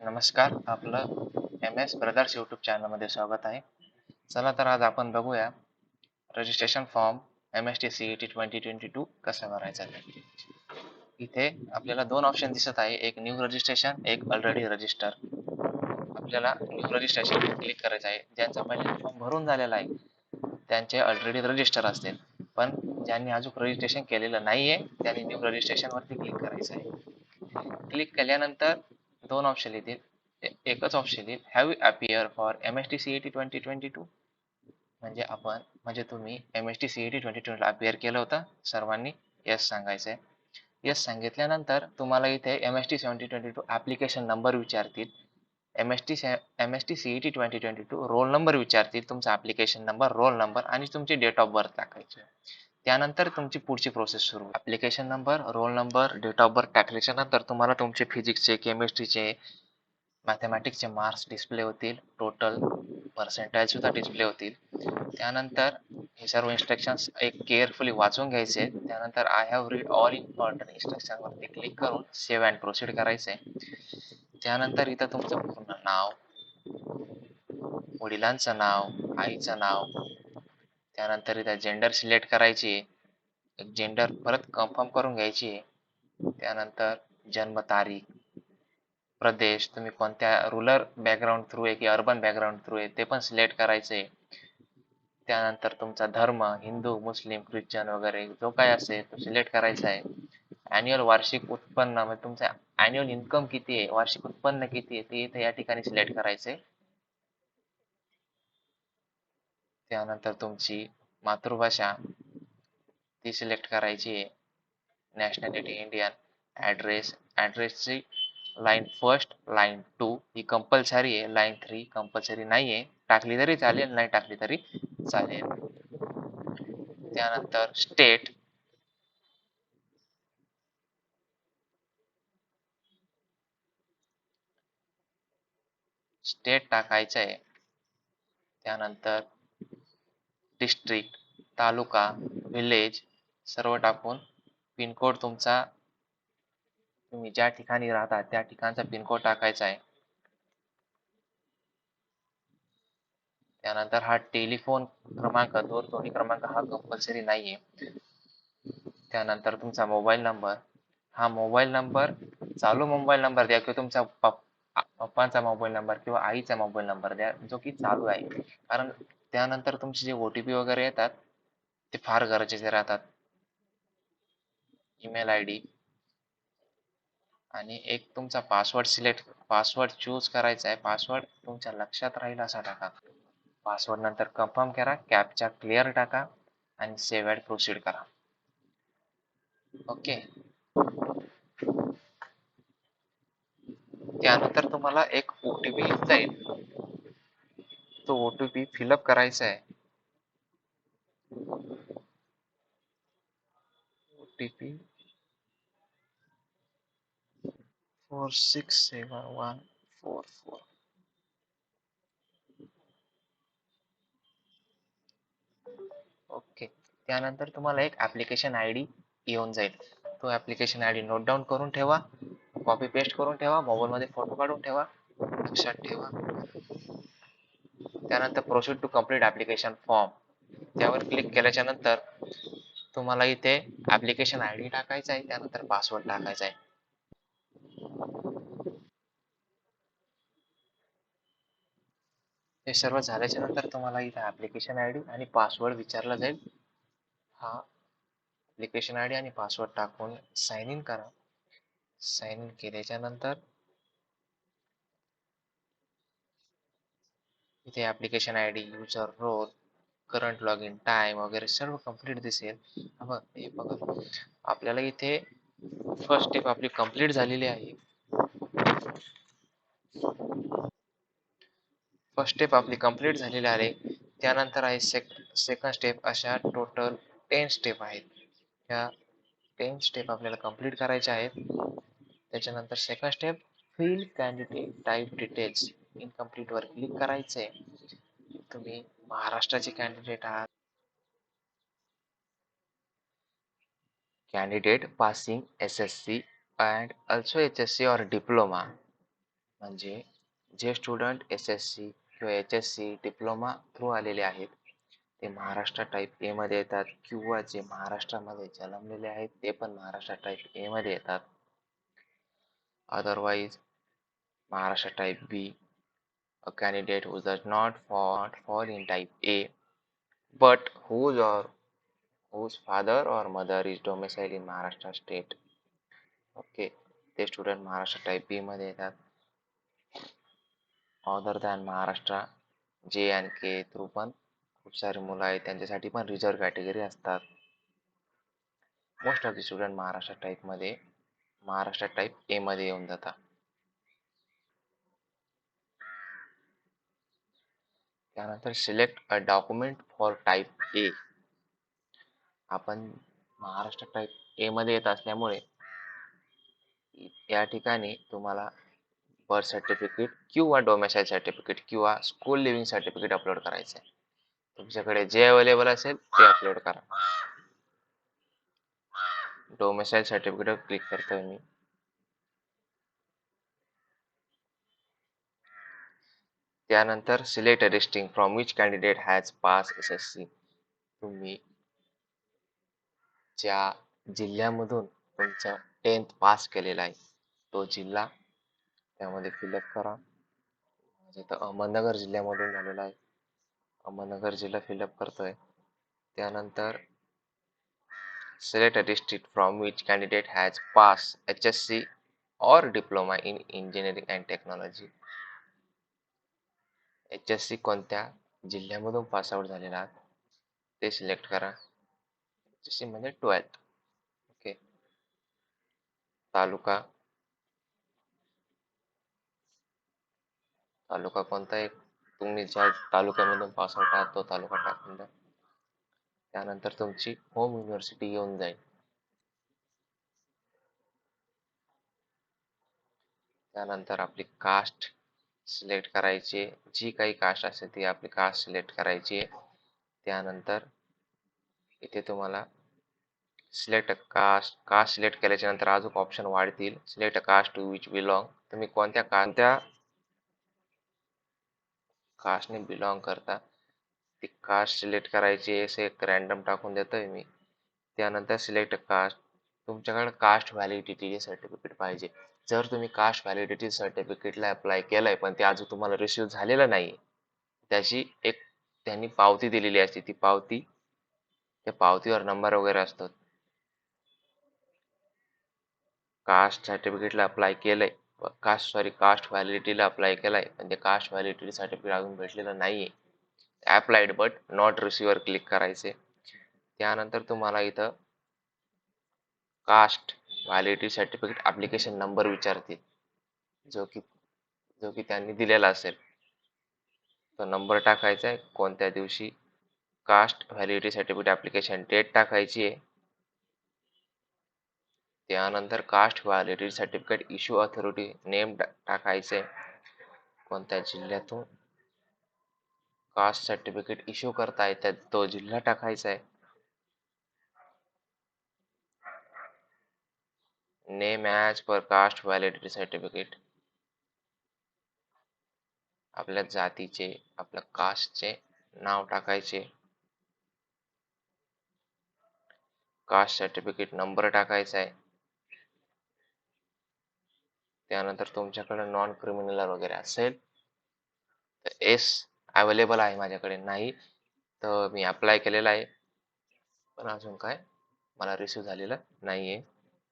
नमस्कार, आपलं M S brothers YouTube चॅनलमध्ये स्वागत आहे. चला तर आज आपण बघूया रजिस्ट्रेशन फॉर्म MST CET 2022 कसा भरायचा ते. इथे आपल्याला दोन ऑप्शन दिसत आहे, एक न्यू रजिस्ट्रेशन, एक ऑलरेडी रजिस्टर. आपल्याला न्यू रजिस्ट्रेशन क्लिक करायचं आहे. ज्यांचा पहिले फॉर्म भरून झालेला आहे त्यांचे ऑलरेडी रजिस्टर असतील, पण ज्यांनी अजून रजिस्ट्रेशन केलेलं नाहीये त्यांनी न्यू रजिस्ट्रेशन वरती क्लिक करायचं आहे. क्लिक केल्यानंतर दोन ऑप्शन येतील. एकच ऑप्शन येईल, have you appear for MST CET 2022. म्हणजे तुम्ही MST CET 2022 ला अपियर केलं होतं सर्वांनी, येस सांगायचंय. येस सांगितल्यानंतर तुम्हाला इथे MST 2022 ऍप्लिकेशन नंबर विचारतील. MST CET 2022 रोल नंबर विचारतील, तुमचा ऍप्लिकेशन नंबर, रोल नंबर आणि तुमची डेट ऑफ बर्थ टाकायची. त्यानंतर तुमची पुढची प्रोसेस सुरू. Application number, roll number, date of birth टाकल्याच्या नंतर तुम्हाला तुमचे फिजिक्सचे, केमिस्ट्रीचे, मॅथमॅटिक्सचे मार्क्स डिस्प्ले होतील, टोटल पर्सेंटाइल सुद्धा डिस्प्ले होतील. त्यानंतर हे सर्व इन्स्ट्रक्शन्स एक केअरफुली वाचून घ्यायचे. त्यानंतर I have read all important instruction वरती क्लिक करून सेव्ह अँड प्रोसीड करायचे. त्यानंतर इथं तुमचं पूर्ण नाव, वडिलांचं नाव, आईचं नाव, त्यानंतर इथं जेंडर सिलेक्ट करायची, जेंडर परत कन्फर्म करून घ्यायची. त्यानंतर जन्मतारीख, प्रदेश, तुम्ही कोणत्या रुरल बॅकग्राऊंड थ्रू आहे की अर्बन बॅकग्राऊंड थ्रू आहे ते पण सिलेक्ट करायचे. त्यानंतर तुमचा धर्म, हिंदू, मुस्लिम, ख्रिश्चन वगैरे जो काय असेल तो सिलेक्ट करायचा आहे. अॅन्युअल वार्षिक उत्पन्न म्हणजे तुमचा अॅन्युअल इन्कम किती आहे, वार्षिक उत्पन्न किती आहे ते इथे या ठिकाणी सिलेक्ट करायचे. त्यानंतर तुमची मातृभाषा ती सिलेक्ट करायची आहे. नॅशनॅलिटी इंडियन, ॲड्रेसची लाईन फर्स्ट, लाईन 2 ही कंपल्सरी आहे, लाईन 3 कंपल्सरी नाही आहे, टाकली तरी चालेल, नाही टाकली तरी चालेल. त्यानंतर स्टेट, टाकायचं आहे. त्यानंतर डिस्ट्रिक्ट, तालुका, विलेज सर्व टाकून पिनकोड तुमचा, तुम्ही ज्या ठिकाणी राहता त्या ठिकाणचा पिनकोड टाकायचा आहे. त्यानंतर हा टेलिफोन क्रमांक, दोन्ही क्रमांक हा कंपल्सरी नाहीये. त्यानंतर तुमचा मोबाईल नंबर, हा मोबाईल नंबर चालू मोबाईल नंबर द्या किंवा तुमचा पप्पांचा मोबाईल नंबर किंवा आईचा मोबाईल नंबर द्या जो की चालू आहे. कारण त्यानंतर तुमचे जे OTP वगैरे येतात ते फार गरजेचे राहतात. ईमेल ID आणि एक तुमचा पासवर्ड चूज करायचा आहे. पासवर्ड तुमच्या लक्षात राहील असा टाका. पासवर्ड नंतर कन्फर्म करा, कॅप्चा क्लिअर टाका आणि सेव्ह अँड प्रोसीड करा. ओके. त्यानंतर तुम्हाला एक OTP जाईल, तो OTP फिलअप करायचा आहे. OTP 467144. ओके. त्यानंतर तुम्हाला एक ऍप्लिकेशन ID येऊन जाईल. तो ऍप्लिकेशन ID नोट डाऊन करून ठेवा, कॉपी पेस्ट करून ठेवा, मोबाईल मध्ये फोटो काढून ठेवा, लक्षात ठेवा. त्यानंतर proceed to complete application form, त्यावर क्लिक केल्याच्या नंतर तुम्हाला इथे ऍप्लिकेशन ID टाकायचा आहे, त्यानंतर पासवर्ड टाकायचा आहे. हे सर्व झाल्याच्या नंतर तुम्हाला इथे ऍप्लिकेशन ID आणि पासवर्ड विचारला जाईल. हा ऍप्लिकेशन ID आणि पासवर्ड टाकून साइन इन करा. साइन इन केल्याच्या नंतर इथे application ID, user role, current log in time वगैरे सर्व कंप्लीट दिसेल. हे बघा आपल्याला इथे फर्स्ट स्टेप आपली कंप्लीट झालेली आहे. फर्स्ट स्टेप आपली कंप्लीट झालेली आहे. त्यानंतर आहे सेकंड स्टेप. अशा टोटल 10 स्टेप आहेत. ह्या 10 स्टेप आपल्याला कंप्लीट करायच्या आहेत. त्याच्यानंतर second step, fill candidate type details, incomplete वर क्लिक करायचंय. तुम्ही महाराष्ट्राचे कॅन्डिडेट आहात, candidate passing SSC and also HSC or diploma. म्हणजे जे स्टुडंट SSC किंवा HSC डिप्लोमा थ्रू आलेले आहेत ते महाराष्ट्र टाईप ए मध्ये येतात, किंवा जे महाराष्ट्रामध्ये जन्मलेले आहेत ते पण महाराष्ट्र टाईप ए मध्ये येतात. Otherwise Maharashtra type B, a candidate who does not fall in type A but whose father or mother is domiciled in Maharashtra state. Okay, ते स्टुडंट महाराष्ट्र टाईप बी मध्ये येतात. अदर दॅन महाराष्ट्र जे आणि के थ्रू पण खूप सारे मुलं आहेत, त्यांच्यासाठी पण रिझर्व कॅटेगरी असतात. Most of the student Maharashtra type मध्ये महाराष्ट्र टाईप ए मध्ये येऊन जातात. त्यानंतर select a document for type ए. आपण महाराष्ट्र टाईप ए मध्ये येत असल्यामुळे या ठिकाणी तुम्हाला बर्थ सर्टिफिकेट किंवा डोमेसाईल सर्टिफिकेट किंवा स्कूल लिव्हिंग सर्टिफिकेट अपलोड करायचं आहे. तुमच्याकडे जे अवेलेबल असेल ते अपलोड करा. डोमेसाईल सर्टिफिकेटवर क्लिक करतोय मी. त्यानंतर select a district from which candidate has pass SSC. तुम्ही ज्या जिल्ह्यामधून तुमचं 10th पास केलेला आहे तो जिल्हा त्यामध्ये फिलअप करा. म्हणजे इथं अहमदनगर जिल्ह्यामधून झालेला आहे, अहमदनगर जिल्हा फिलअप करतोय. त्यानंतर select a district from which candidate has pass HSC or diploma in engineering and technology. HSC कोणत्या जिल्ह्यामधून पास आउट झालेला आहात ते सिलेक्ट करा. HSC म्हणजे 12th. ओके. तालुका तालुका कोणता एक तुम्ही ज्या तालुक्यामधून पास आउट आहात तो तालुका टाकून द्या. त्यानंतर तुमची होम युनिव्हर्सिटी येऊन जाईल. त्यानंतर आपली कास्ट सिलेक्ट करायची, जी काही कास्ट असेल ती आपली कास्ट सिलेक्ट करायची. त्यानंतर इथे तुम्हाला सिलेक्ट कास्ट सिलेक्ट केल्याच्या नंतर अजून ऑप्शन वाढतील. Select caste to which belong. तुम्ही कोणत्या कास्टने बिलॉंग करता ती कास्ट सिलेक्ट करायची. असे एक रॅन्डम टाकून देतोय मी. त्यानंतर सिलेक्ट कास्ट. तुमच्याकडे कास्ट व्हॅलिडिटी सर्टिफिकेट पाहिजे. जर तुम्ही कास्ट व्हॅलिडिटी सर्टिफिकेटला अप्लाय केलंय पण ते अजून तुम्हाला रिसिव्ह झालेलं नाही, त्याची एक त्यांनी पावती दिलेली असते. ती पावती त्या पावतीवर नंबर वगैरे असतो. कास्ट सर्टिफिकेटला अप्लाय केलंय, कास्ट व्हॅलिडिटीला अप्लाय केलाय पण ते कास्ट व्हॅलिडिटी सर्टिफिकेट अजून भेटलेलं नाहीये. अप्लाइड बट नॉट रिसिव्हवर क्लिक करायचे. त्यानंतर तुम्हाला इथं caste validity certificate application number विचारतील, जो की त्यांनी दिलेला असेल. तो नंबर टाकायचा आहे. कोणत्या दिवशी caste validity certificate application date टाकायची आहे. त्यानंतर caste validity certificate issue authority name टाकायचे, कोणत्या जिल्ह्यातून कास्ट सर्टिफिकेट इश्यू करता येतात तो जिल्हा टाकायचा आहे. Name as per caste validity certificate. आपल्या जातीचे आपल्या कास्टचे नाव टाकायचे. कास्ट सर्टिफिकेट नंबर टाकायचा आहे. त्यानंतर तुमच्याकडे नॉन क्रिमिनल वगैरे असेल तर एस अवेलेबल आहे, माझ्याकडे नाही तर मी अप्लाय केलेला आहे पण अजून काय मला रिसिव्ह झालेलं नाहीये.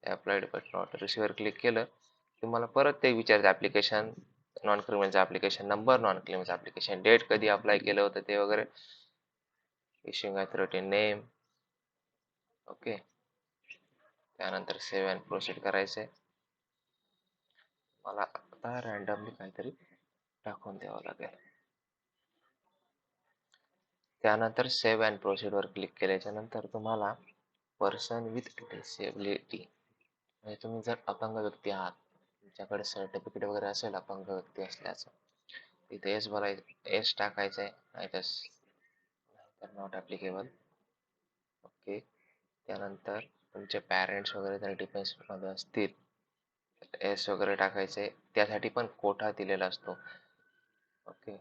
अप्लाइड बट नॉट रिसिव्हवर क्लिक केलं तुम्हाला परत ते विचारते ऍप्लिकेशन नॉन क्रिमिनलचा ऍप्लिकेशन नंबर, नॉन क्रिमिनलचा ऍप्लिकेशन डेट, कधी अप्लाय केलं होतं ते वगैरे, इश्यूइंग अथॉरिटी नेम. ओके. त्यानंतर सेव्ह अँड प्रोसीड करायचे. मला आता रॅन्डमली काहीतरी टाकून द्यावं लागेल. त्यानंतर सेव्ह अँड प्रोसीड वर क्लिक केल्याच्या नंतर तुम्हाला पर्सन विथ डिसेबिलिटी म्हणजे तुम्ही जर अपंग व्यक्ती आहात, तुमच्याकडे सर्टिफिकेट वगैरे असेल अपंग व्यक्ती असल्याचं, तिथे एस बोलायचं, एस टाकायचं आहे, नाहीतर नॉट ॲप्लिकेबल. ओके. त्यानंतर तुमचे पॅरेंट्स वगैरे जर डिफेन्स मध्ये असतील एस वगैरे टाकायचे, त्यासाठी पण कोठा दिलेला असतो. ओके,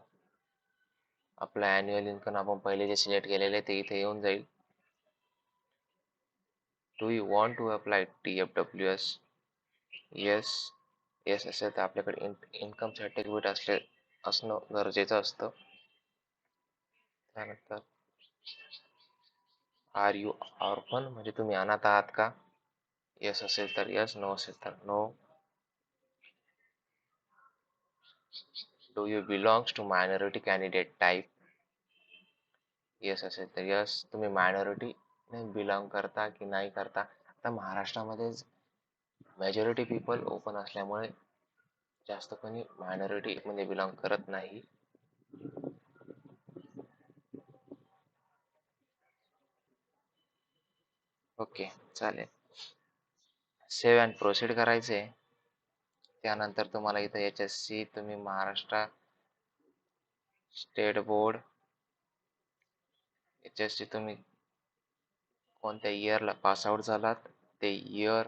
आपला अॅन्युअल इन्कम आपण पहिले जे सिलेक्ट केलेले ते इथे येऊन जाईल. Do you want to apply TFWS? Yes. Yes असेल तर आपल्याकडे इन्कम सर्टिफिकेट असणं गरजेचं असतं. त्यानंतर आर यू ऑर्फन, म्हणजे तुम्ही अनाथ आहात का? येस असेल तर येस, नो असेल तर no. Do you belongs to minority candidate type? Yes असेल तर यस, तुम्ही मायनॉरिटी बिलॉंग करता की नाही करता. आता महाराष्ट्रामध्ये मेजॉरिटी पीपल ओपन असल्यामुळे जास्त कोणी मायनॉरिटी मध्ये बिलॉंग करत नाही. ओके, चालेल. सेव्ह अँड प्रोसीड करायचे. त्यानंतर तुम्हाला इथे HSC, तुम्ही महाराष्ट्र स्टेट बोर्ड HSC, तुम्ही कोणत्या इयरला पास आउट झालात ते इयर.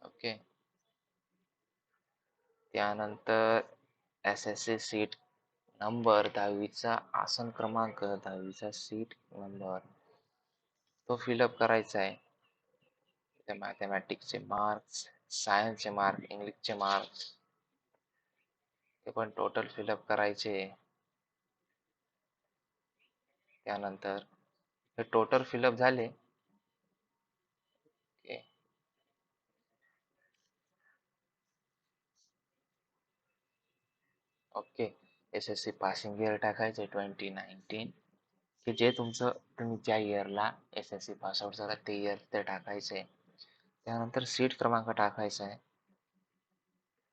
ओके, त्यानंतर SSC सीट नंबर, 10वीचा आसन क्रमांक, 10वीचा सीट नंबर तो फिलअप करायचा आहे. त्या मॅथमॅटिक्सचे मार्क्स, सायन्सचे मार्क, इंग्लिशचे मार्क्स ते पण टोटल फिलअप करायचे. त्यानंतर हे टोटल फिलअप झाले. Okay, okay. SSC passing year टाकायचे 2019, की जे तुम्ही ज्या इयरला SSC पास आउट झाला ते इयर ते टाकायचे. त्यानंतर सीट क्रमांक टाकायचा आहे.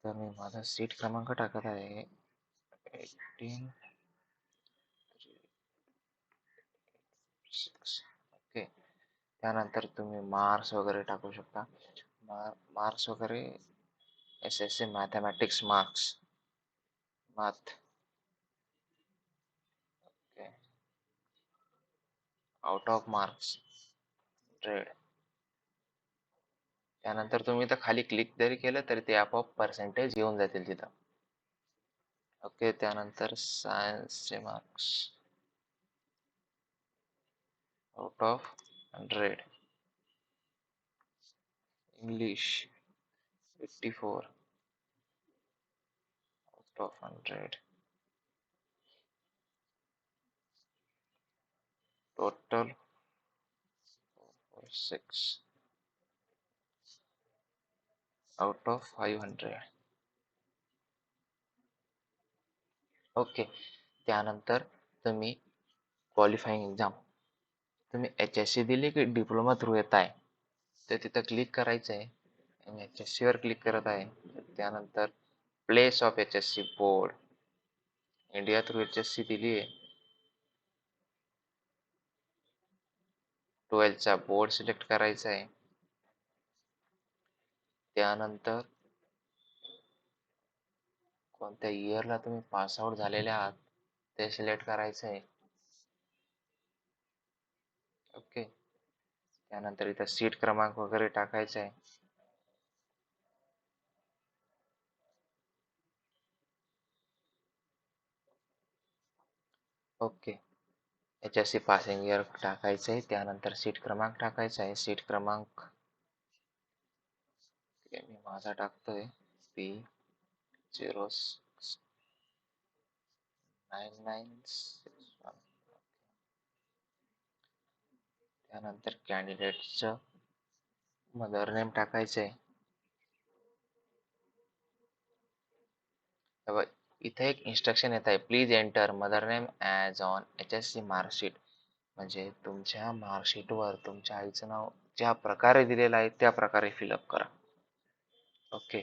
तर मी माझा सीट क्रमांक टाकत आहे 18. ओके, त्यानंतर तुम्ही मार्क्स वगैरे टाकू शकता. मार्क्स वगैरे SSC mathematics marks, math. Okay, out of marks 100. त्यानंतर तुम्ही तर खाली क्लिक जरी केलं तरी ते आपोआप पर्सेंटेज येऊन जातील तिथं. ओके, त्यानंतर सायन्सचे marks out of 100. English 84 out of 100. Total 6 out of 500. Okay, त्यानंतर तुम्ही क्वालिफाईंग एक्झाम, तुम्ही HSC दिली की डिप्लोमा थ्रू येत आहे तर तिथं क्लिक करायचं आहे. मी HSC वर क्लिक करत आहे. त्यानंतर place of HSC board, India through HSC दिली आहे. 12चा बोर्ड सिलेक्ट करायचा आहे. त्यानंतर कोणत्या इयरला तुम्ही पास आउट झालेले आहात ते सिलेक्ट करायचं आहे. ओके, त्यानंतर इथं सीट क्रमांक वगैरे टाकायचा आहे. ओके, HSC पासिंग इयर टाकायचं आहे. त्यानंतर सीट क्रमांक टाकायचा आहे. सीट क्रमांक मी माझा टाकतोय P069961. त्यानंतर कॅन्डिडेटचं मदर नेम टाकायचं आहे. इथे एक इन्स्ट्रक्शन येत आहे, please enter mother name as on HSC marksheet. म्हणजे तुमच्या मार्कशीटवर तुमच्या आईचं नाव ज्या प्रकारे दिलेलं आहे त्या प्रकारे फिलअप करा. Okay,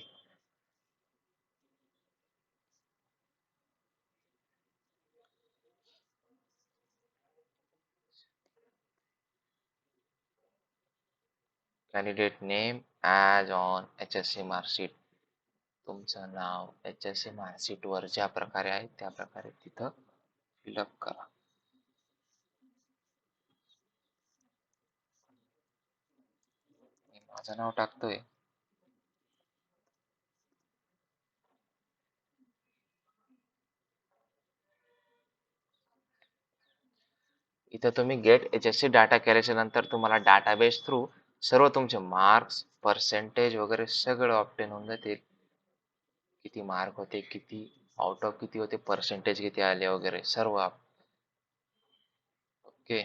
candidate name as on HSC marksheet, तुमचं नाव HSC मार्कशीट वर ज्या प्रकारे आहे त्या प्रकारे तिथं फिलअप करा. मी माझं नाव टाकतोय. इथं तुम्ही गेट HSC डाटा केल्याच्या नंतर तुम्हाला डाटाबेस थ्रू सर्व तुमचे मार्क्स, पर्सेंटेज वगैरे सगळं ऑब्टेन होऊन जातील. किती मार्क होते, किती आउट ऑफ किती होते, पर्सेंटेज किती आले वगैरे सर्व. ओके,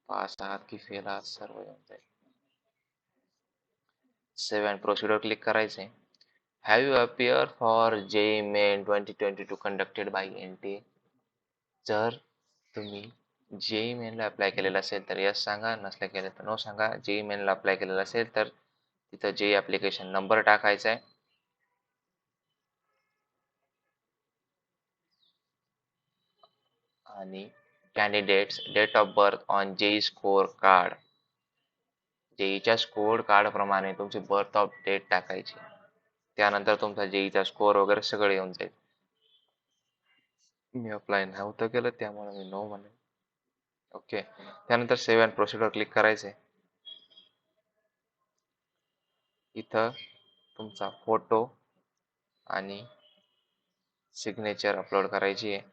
पास आहात की फेल आहात सर्व येऊन जाईल. सेव्ह अँड प्रोसिडर क्लिक करायचे. Have you appear for JEE main 2022 conducted by NTA? जर तुम्ही JEE मेनला अप्लाय केलेला असेल तर यस सांगा, नसल्या केलं तर नो सांगा. JEE मेनला अप्लाय केलेला असेल तर तिथं JEE ॲप्लिकेशन नंबर टाकायचा आहे. आणि candidates date of birth on JEE score card, JEEच्या स्कोर कार्ड प्रमाणे तुमची बर्थ ऑफ डेट टाकायची. त्यानंतर तुमचा JEEचा स्कोर वगैरे सगळं येऊन जाईल. मी अप्लाय नव्हतं केलं त्यामुळे मी नो म्हणेन. ओके, त्यानंतर सेव्ह अँड प्रोसिडर क्लिक करायचे. इथं तुमचा फोटो आणि सिग्नेचर अपलोड करायची आहे.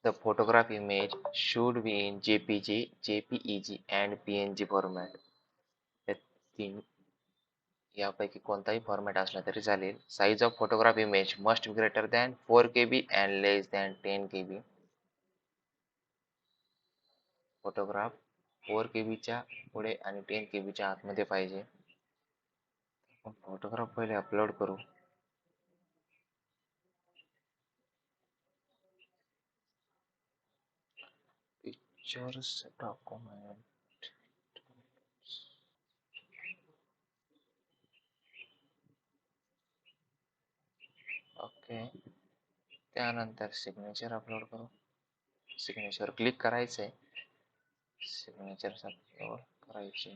The photograph image should be in JPG, JPEG and PNG format. या तीन यापैकी कोणताही फॉर्मॅट असला तरी चालेल. Size of photograph image must greater than 4 KB and less than 10 KB. Photograph 4 KB पुढे आणि 10 KB आतमध्ये पाहिजे. आपण फोटोग्राफ पहिले अपलोड करू. Pictures document. ओके, त्यानंतर सिग्नेचर अपलोड करू. सिग्नेचर क्लिक करायचंय. सिग्नेचर अपलोड करायचे.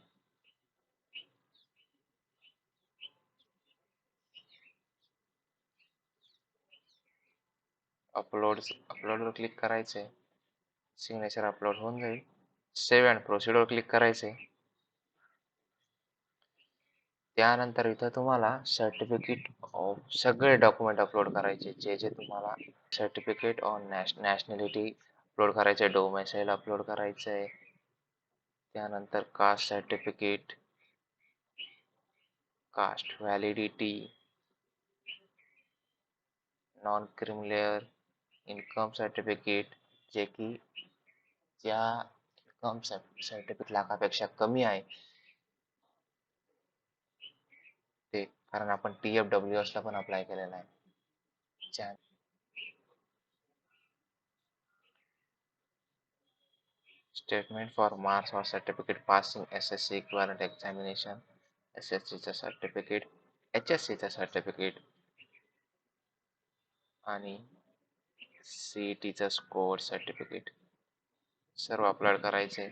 अपलोडवर क्लिक करायचंय. सिग्नेचर अपलोड होऊन जाईल. सेव्ह अँड प्रोसिडर क्लिक करायचंय. त्यानंतर इथं तुम्हाला सर्टिफिकेट ऑफ सगळे डॉक्युमेंट अपलोड करायचे जे जे तुम्हाला. सर्टिफिकेट ऑन नॅशनॅलिटी अपलोड करायचे. डोमेसाईल अपलोड करायचंय. त्यानंतर caste certificate, caste validity, non creamy layer, income certificate जे की ज्या इन्कम सर्टिफिकेट लाखापेक्षा कमी आहे ते, कारण आपण TFWS ला पण अप्लाय केलेला आहे. स्टेटमेंट फॉर मार्क्स और certificate passing SSC equivalent examination, SSCचं सर्टिफिकेट, HSCचं सर्टिफिकेट आणि CETचं स्कोर सर्टिफिकेट सर्व अपलोड करायचे.